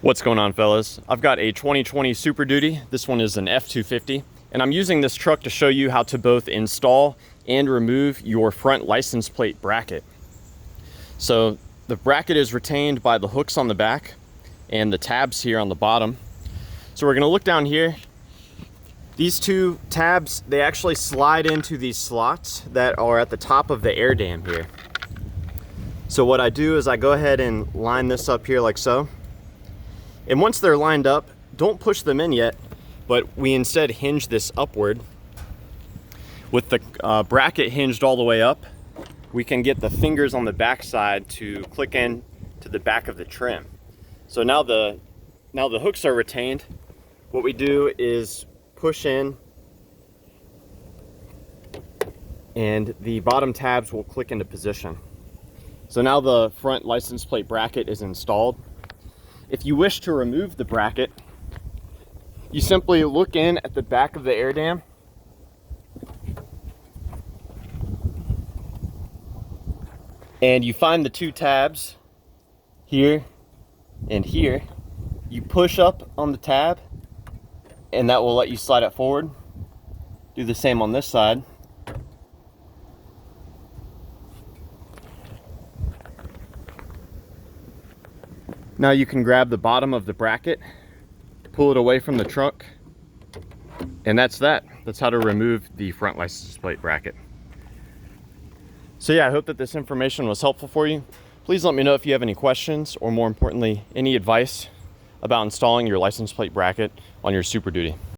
What's going on, fellas? I've got a 2020 Superduty. This one is an F250, and I'm using this truck to show you how to both install and remove your front license plate bracket. So the bracket is retained by the hooks on the back and the tabs here on the bottom. So we're gonna look down here. These two tabs, they actually slide into these slots that are at the top of the air dam here. So what I do is I go ahead and line this up here like so. And once they're lined up, don't push them in yet, but we instead hinge this upward. With the bracket hinged all the way up, we can get the fingers on the back side to click in to the back of the trim. So now the hooks are retained. What we do is push in, and the bottom tabs will click into position. So now the front license plate bracket is installed. If you wish to remove the bracket, you simply look in at the back of the air dam and you find the two tabs here and here. You push up on the tab and that will let you slide it forward. Do the same on this side. Now you can grab the bottom of the bracket, pull it away from the trunk, and that's that. That's how to remove the front license plate bracket. So yeah, I hope that this information was helpful for you. Please let me know if you have any questions, or more importantly, any advice about installing your license plate bracket on your Superduty.